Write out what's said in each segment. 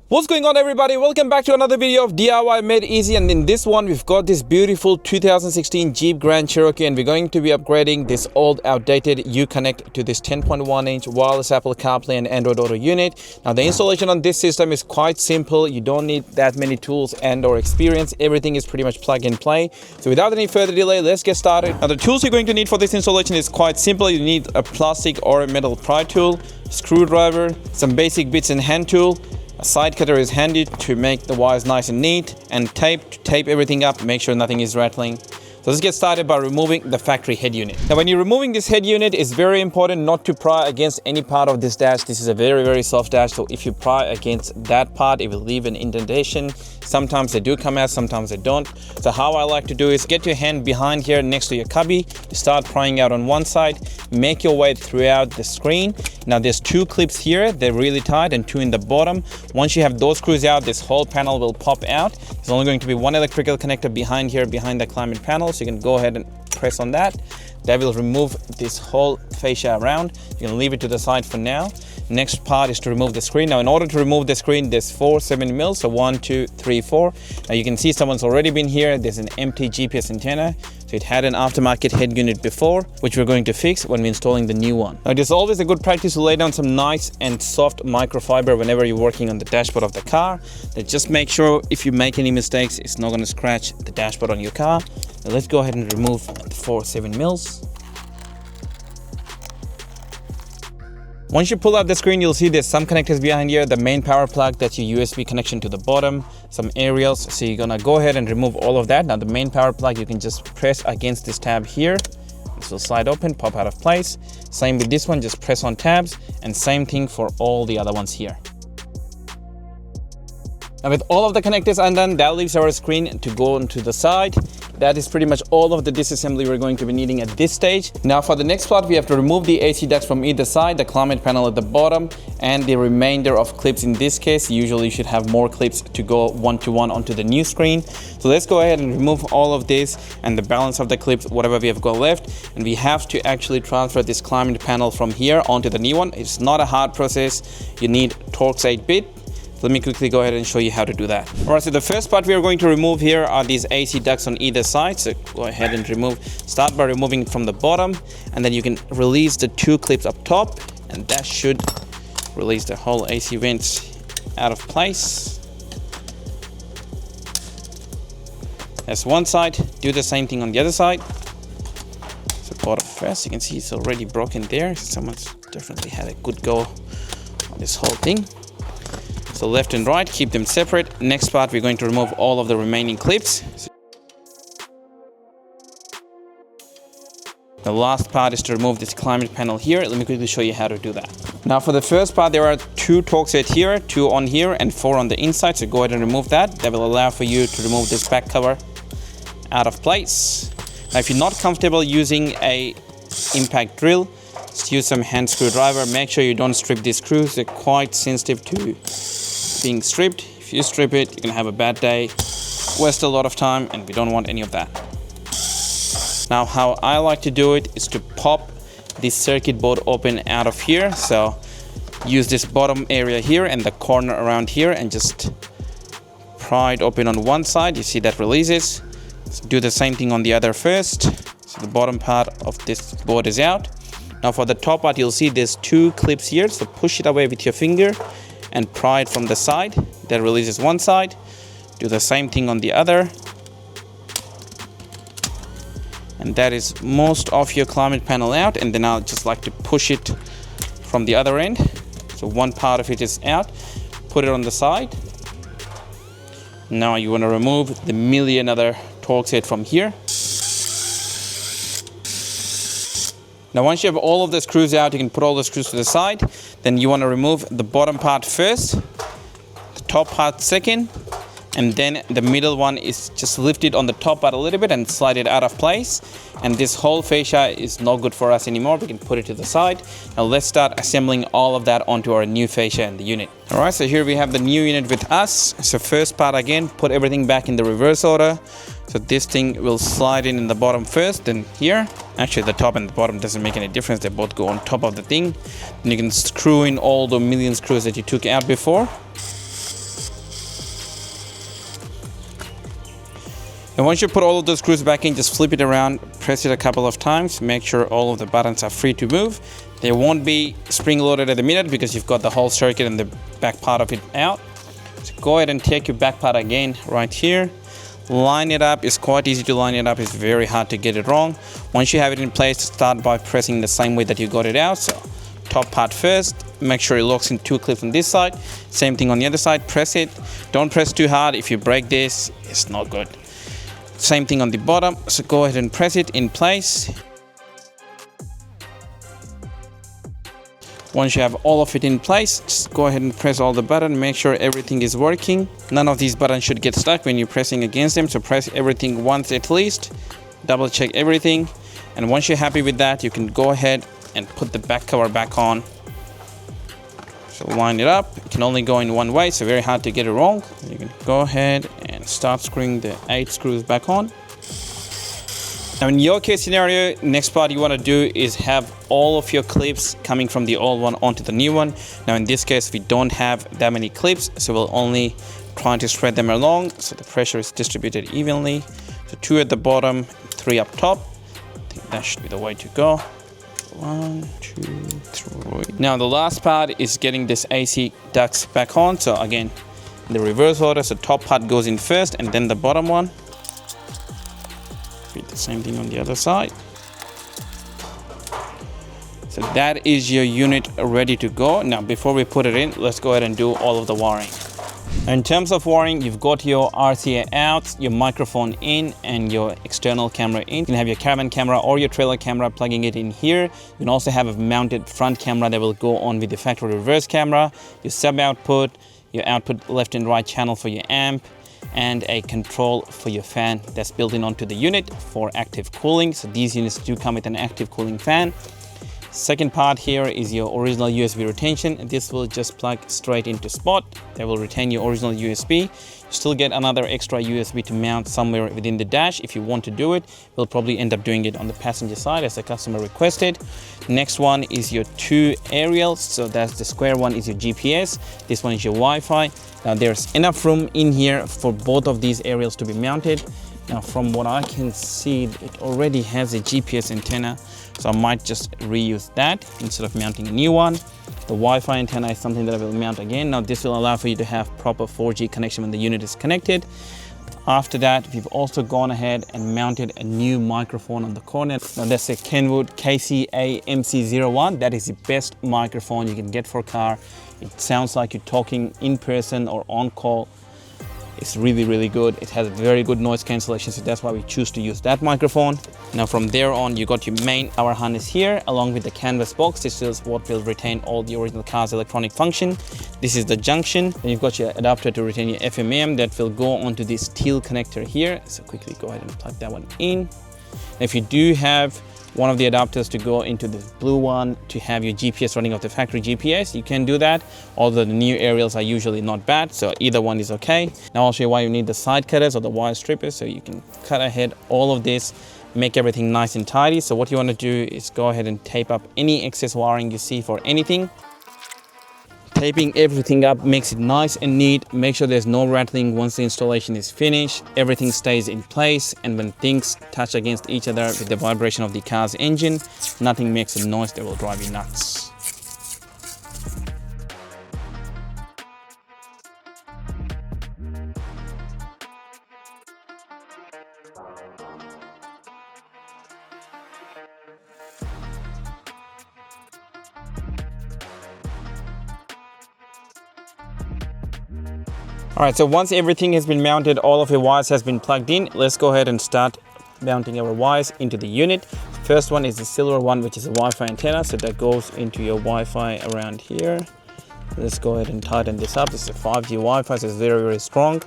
What's going on, everybody? Welcome back to another video of DIY Made Easy, and in this one we've got this beautiful 2016 Jeep Grand Cherokee, and we're going to be upgrading this old outdated Uconnect to this 10.1-inch wireless Apple CarPlay and Android Auto unit. Now the installation on this system is quite simple. You don't need that many tools and or experience. Everything is pretty much plug and play. So without any further delay, let's get started. Now the tools you're going to need for this installation is quite simple. You need a plastic or a metal pry tool, screwdriver, some basic bits and hand tool. A side cutter is handy to make the wires nice and neat, and tape to tape everything up, make sure nothing is rattling. So let's get started by removing the factory head unit. Now when you're removing this head unit, it's very important not to pry against any part of this dash. This is a very soft dash, so if you pry against that part, it will leave an indentation. Sometimes they do come out, sometimes they don't. So how I like to do is get your hand behind here next to your cubby, start prying out on one side, make your way throughout the screen. Now there's two clips here, they're really tight, and two in the bottom. Once you have those screws out, this whole panel will pop out. There's only going to be one electrical connector behind here, behind the climate panel, so you can go ahead and press on that. That will remove this whole fascia around. You can leave it to the side for now. Next part is to remove the screen. Now in order to remove the screen, there's 4 7mm, so 1, 2, 3, 4. Now you can see someone's already been here. There's an empty GPS antenna. So it had an aftermarket head unit before, which we're going to fix when we're installing the new one. Now it is always a good practice to lay down some nice and soft microfiber whenever you're working on the dashboard of the car. Then just make sure if you make any mistakes, it's not going to scratch the dashboard on your car. Now let's go ahead and remove the 4 7mm. Once you pull out the screen, you'll see there's some connectors behind here. The main power plug, that's your USB connection to the bottom, some aerials. So you're gonna go ahead and remove all of that. Now the main power plug, you can just press against this tab here. This will slide open, pop out of place. Same with this one, just press on tabs, and same thing for all the other ones here. Now with all of the connectors undone, that leaves our screen to go onto the side. That is pretty much all of the disassembly we're going to be needing at this stage. Now for the next part, we have to remove the AC ducts from either side, the climate panel at the bottom, and the remainder of clips. In this case, usually you should have more clips to go one-to-one onto the new screen. So let's go ahead and remove all of this and the balance of the clips, whatever we have got left. And we have to actually transfer this climate panel from here onto the new one. It's not a hard process. You need Torx 8-bit. Let me quickly go ahead and show you how to do that. Alright, so the first part we are going to remove here are these AC ducts on either side. So go ahead and start by removing it from the bottom, and then you can release the 2 clips up top, and that should release the whole AC vents out of place. That's one side. Do the same thing on the other side. So bottom first, you can see it's already broken there. Someone's definitely had a good go on this whole thing. So left and right, keep them separate. Next part, we're going to remove all of the remaining clips. The last part is to remove this climate panel here. Let me quickly show you how to do that. Now for the first part, there are 2 Torx 8 here, 2 on here, and 4 on the inside. So go ahead and remove that. That will allow for you to remove this back cover out of place. Now if you're not comfortable using a impact drill, just use some hand screwdriver. Make sure you don't strip these screws. They're quite sensitive to being stripped. If you strip it, you can have a bad day, waste a lot of time, and we don't want any of that. Now how I like to do it is to pop this circuit board open out of here. So use this bottom area here and the corner around here, and just pry it open on one side. You see that releases. So do the same thing on the other first. So the bottom part of this board is out. Now for the top part, you'll see there's 2 clips here. So push it away with your finger and pry it from the side. That releases one side. Do the same thing on the other. And that is most of your climate panel out. And then I'll just like to push it from the other end. So one part of it is out. Put it on the side. Now you want to remove the million other Torx 8 from here. Now once you have all of the screws out, you can put all the screws to the side. Then you want to remove the bottom part first, the top part second, and then the middle one is just lifted on the top part a little bit and slide it out of place. And this whole fascia is not good for us anymore. We can put it to the side. Now let's start assembling all of that onto our new fascia and the unit. Alright, so here we have the new unit with us. So first part again, put everything back in the reverse order. So this thing will slide in the bottom first, then here. Actually the top and the bottom doesn't make any difference, they both go on top of the thing. Then you can screw in all the million screws that you took out before. And once you put all of those screws back in, just flip it around, press it a couple of times, make sure all of the buttons are free to move. They won't be spring loaded at the minute because you've got the whole circuit and the back part of it out. So go ahead and take your back part again right here. Line it up. It's quite easy to line it up. It's very hard to get it wrong. Once you have it in place, start by pressing the same way that you got it out. So top part first, make sure it locks in 2 clips on this side. Same thing on the other side, press it. Don't press too hard. If you break this, it's not good. Same thing on the bottom. So go ahead and press it in place. Once you have all of it in place, just go ahead and press all the buttons, make sure everything is working. None of these buttons should get stuck when you're pressing against them, so press everything once at least, double check everything, and once you're happy with that, you can go ahead and put the back cover back on. So line it up. It can only go in one way, so very hard to get it wrong. You can go ahead and start screwing the 8 screws back on. Now in your case scenario, next part you want to do is have all of your clips coming from the old one onto the new one. Now in this case, we don't have that many clips, so we'll only try to spread them along so the pressure is distributed evenly. So 2 at the bottom, 3 up top. I think that should be the way to go. 1, 2, 3. Now the last part is getting this AC ducts back on. So again, in the reverse order, so top part goes in first and then the bottom one. The same thing on the other side. So that is your unit ready to go. Now before we put it in, let's go ahead and do all of the wiring. In terms of wiring, you've got your RCA out, your microphone in, and your external camera in. You can have your caravan camera or your trailer camera plugging it in here. You can also have a mounted front camera that will go on with the factory reverse camera, your sub output, your output left and right channel for your amp, and a control for your fan that's built in onto the unit for active cooling. So these units do come with an active cooling fan. Second part here is your original USB retention. This will just plug straight into spot. That will retain your original USB. You still get another extra USB to mount somewhere within the dash if you want to do it. We'll probably end up doing it on the passenger side as the customer requested. Next one is your 2 aerials. So that's the square one is your GPS. This one is your Wi-Fi. Now there's enough room in here for both of these aerials to be mounted. Now from what I can see, it already has a GPS antenna, so I might just reuse that instead of mounting a new one. The Wi-Fi antenna is something that I will mount again. Now this will allow for you to have proper 4G connection when the unit is connected. After that, we've also gone ahead and mounted a new microphone on the corner. Now that's a Kenwood KCA MC01. That is the best microphone you can get for a car. It sounds like you're talking in person or on call. It's really, really good. It has very good noise cancellation, so that's why we choose to use that microphone. Now from there on, you got your main power harness here, along with the canvas box. This is what will retain all the original car's electronic function. This is the junction. Then you've got your adapter to retain your FM/AM that will go onto this steel connector here. So quickly go ahead and plug that one in. If you do have one of the adapters to go into the blue one to have your GPS running off the factory GPS, you can do that, although the new aerials are usually not bad, so either one is okay. Now I'll show you why you need the side cutters or the wire strippers, so you can cut ahead all of this, make everything nice and tidy. So what you want to do is go ahead and tape up any excess wiring you see for anything. Taping everything up makes it nice and neat. Make sure there's no rattling once the installation is finished. Everything stays in place, and when things touch against each other with the vibration of the car's engine, nothing makes a noise that will drive you nuts. All right, so once everything has been mounted, all of your wires has been plugged in, let's go ahead and start mounting our wires into the unit. First one is the silver one, which is a Wi-Fi antenna, so that goes into your Wi-Fi around here. Let's go ahead and tighten this up. This is a 5G Wi-Fi, so it's very, very strong.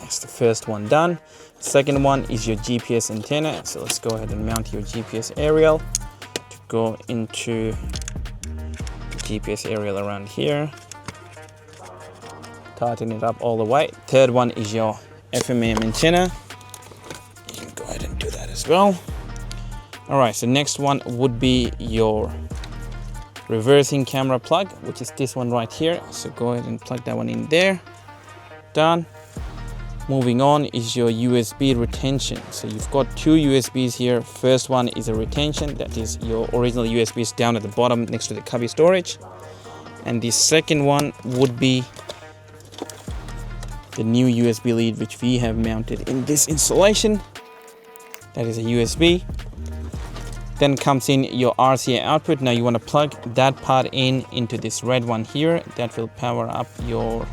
That's the first one done. Second one is your GPS antenna, so let's go ahead and mount your GPS aerial to go into the GPS aerial around here. Tighten it up all the way. Third one is your FM/AM antenna. You can go ahead and do that as well. All right, so next one would be your reversing camera plug, which is this one right here. So go ahead and plug that one in there. Done. Moving on is your USB retention. So you've got two USBs here. First one is a retention, that is your original USBs down at the bottom next to the cubby storage. And the second one would be the new USB lead which we have mounted in this installation. That is a USB. Then comes in your RCA output. Now you want to plug that part into this red one here. That will power up your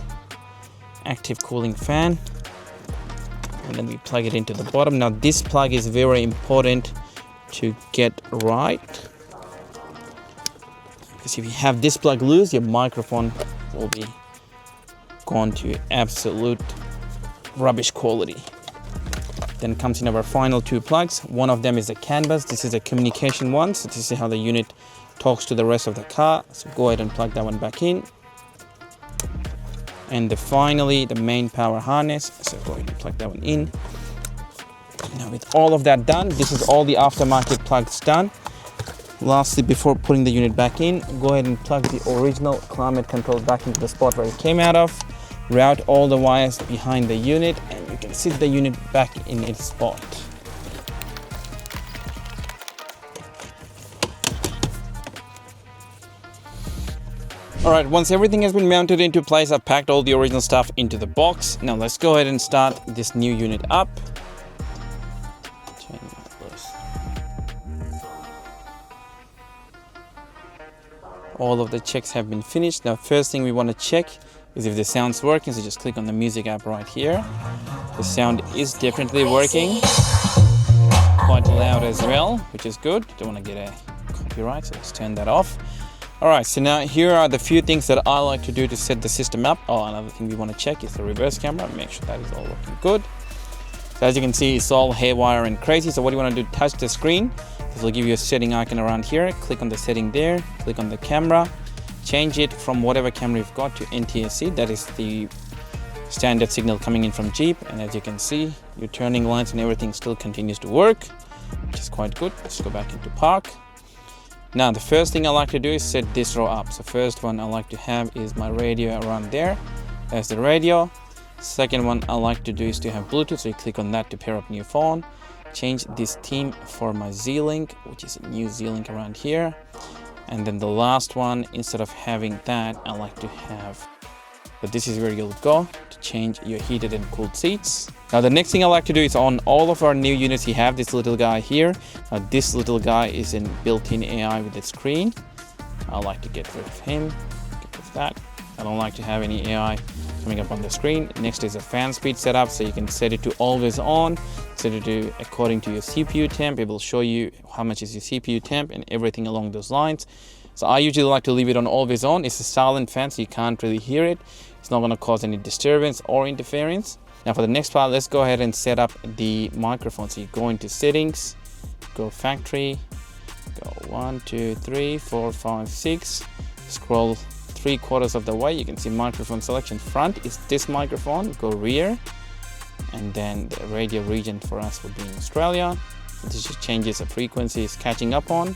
active cooling fan. And then we plug it into the bottom. Now this plug is very important to get right, because if you have this plug loose, your microphone will be gone to absolute rubbish quality. Then comes in our final two plugs. One of them is a CAN bus. This is a communication one, so this is how the unit talks to the rest of the car. So go ahead and plug that one back in. And finally, the main power harness. So go ahead and plug that one in. Now with all of that done, this is all the aftermarket plugs done. Lastly, before putting the unit back in, go ahead and plug the original climate control back into the spot where it came out of. Route all the wires behind the unit, and you can sit the unit back in its spot. Alright, once everything has been mounted into place, I've packed all the original stuff into the box. Now let's go ahead and start this new unit up. All of the checks have been finished. Now first thing we want to check is if the sound's working, so just click on the music app right here. The sound is definitely working. Quite loud as well, which is good. Don't want to get a copyright, so let's turn that off. Alright, so now here are the few things that I like to do to set the system up. Oh, another thing we want to check is the reverse camera. Make sure that is all working good. So as you can see, it's all haywire and crazy. So what you want to do, touch the screen. This will give you a setting icon around here. Click on the setting there, click on the camera, change it from whatever camera you've got to NTSC. That is the standard signal coming in from Jeep. And as you can see, your turning lights and everything still continues to work, which is quite good. Let's go back into park. Now, the first thing I like to do is set this row up. So first one I like to have is my radio around there. There's the radio. Second one I like to do is to have Bluetooth. So you click on that to pair up new phone. Change this theme for my Z-Link, which is a new Z-Link around here. And then the last one, instead of having that, I like to have, but this is where you'll go to change your heated and cooled seats. Now the next thing I like to do is on all of our new units, you have this little guy here. Now this little guy is in built-in AI with the screen. I like to get rid of him, get rid of that. I don't like to have any AI coming up on the screen. Next is a fan speed setup, so you can set it to always on, set it to according to your CPU temp. It will show you how much is your CPU temp and everything along those lines. So I usually like to leave it on always on. It's a silent fan, so you can't really hear it. It's not going to cause any disturbance or interference. Now for the next part, let's go ahead and set up the microphone. So you go into settings, go factory, go 1, 2, 3, 4, 5, 6, scroll 3/4 of the way. You can see microphone selection. Front is this microphone, go rear, and then the radio region for us would be in Australia. So this just changes the frequency it's catching up on.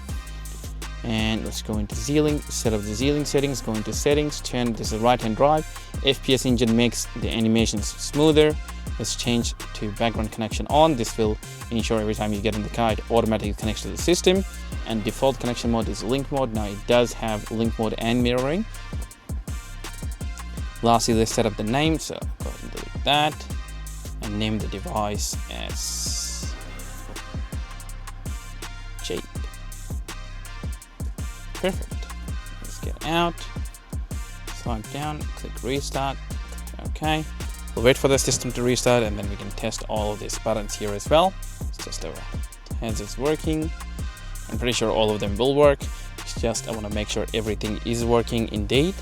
And let's go into Z-Link, set up the Z-Link settings, go into settings, turn this is right hand drive. FPS engine makes the animations smoother. Let's change to background connection on. This will ensure every time you get in the car, it automatically connects to the system. And default connection mode is link mode. Now it does have link mode and mirroring. Lastly, let's set up the name. So go ahead and delete that and name the device as Jeep. Perfect. Let's get out, swipe down, click restart, click OK. We'll wait for the system to restart and then we can test all of these buttons here as well. It's just our hands is working. I'm pretty sure all of them will work. It's just I want to make sure everything is working indeed.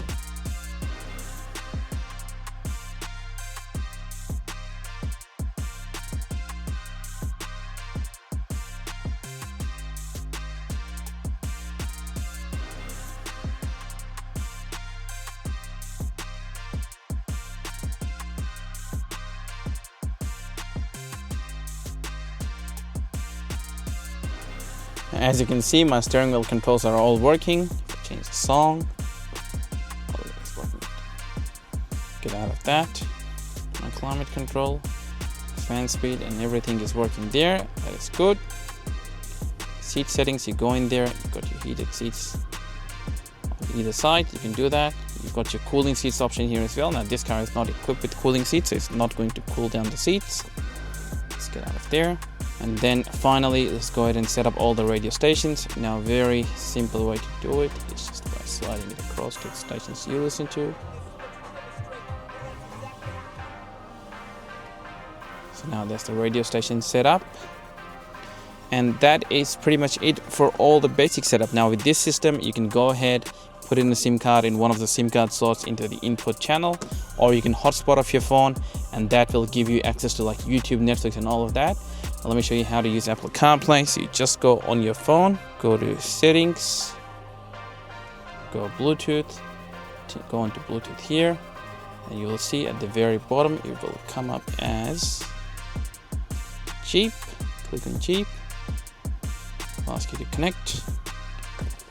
As you can see, my steering wheel controls are all working. If I change the song, all of it is working. Get out of that. My climate control. fan speed and everything is working there. That is good. Seat settings, you go in there, you've got your heated seats on either side, you can do that. You've got your cooling seats option here as well. Now this car is not equipped with cooling seats, so it's not going to cool down the seats. Let's get out of there. And then finally, let's go ahead and set up all the radio stations. Now, very simple way to do it is just by sliding it across to the stations you listen to. So now there's the radio station set up. And that is pretty much it for all the basic setup. Now with this system, you can go ahead, put in a SIM card in one of the SIM card slots into the input channel, or you can hotspot off your phone, and that will give you access to like YouTube, Netflix, and all of that. Now, let me show you how to use Apple CarPlay. So you just go on your phone, go to settings, go Bluetooth, go into Bluetooth here, and you will see at the very bottom, it will come up as Jeep. Click on Jeep. I'll ask you to connect.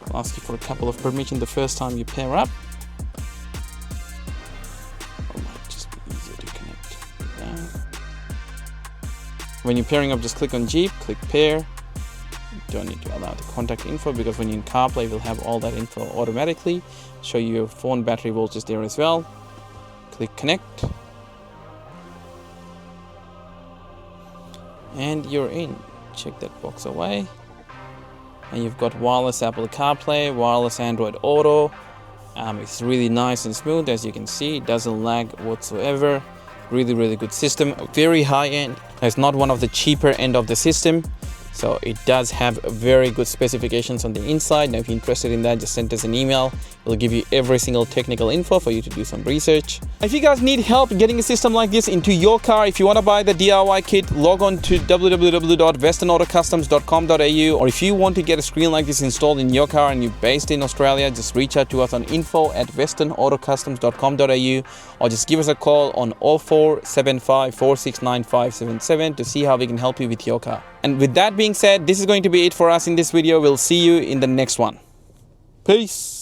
I'll ask you for a couple of permissions the first time you pair up. Or might just be easier to connect. When you're pairing up, just click on Jeep, click pair. You don't need to allow the contact info, because when you're in CarPlay, we'll have all that info automatically. Show you your phone battery voltage there as well. Click connect. And you're in. Check that box away. And you've got wireless Apple CarPlay, wireless Android Auto. It's really nice and smooth, as you can see. It doesn't lag whatsoever. Really good system. Very high end. It's not one of the cheaper end of the system, so it does have very good specifications on the inside. Now if you're interested in that, just send us an email. We'll give you every single technical info for you to do some research. If you guys need help getting a system like this into your car, if you want to buy the DIY kit, log on to www.westernautocustoms.com.au, or if you want to get a screen like this installed in your car and you're based in Australia, just reach out to us on info@westernautocustoms.com.au, or just give us a call on 0475 469 577 to see how we can help you with your car. And with that being said, this is going to be it for us in this video. We'll see you in the next one. Peace.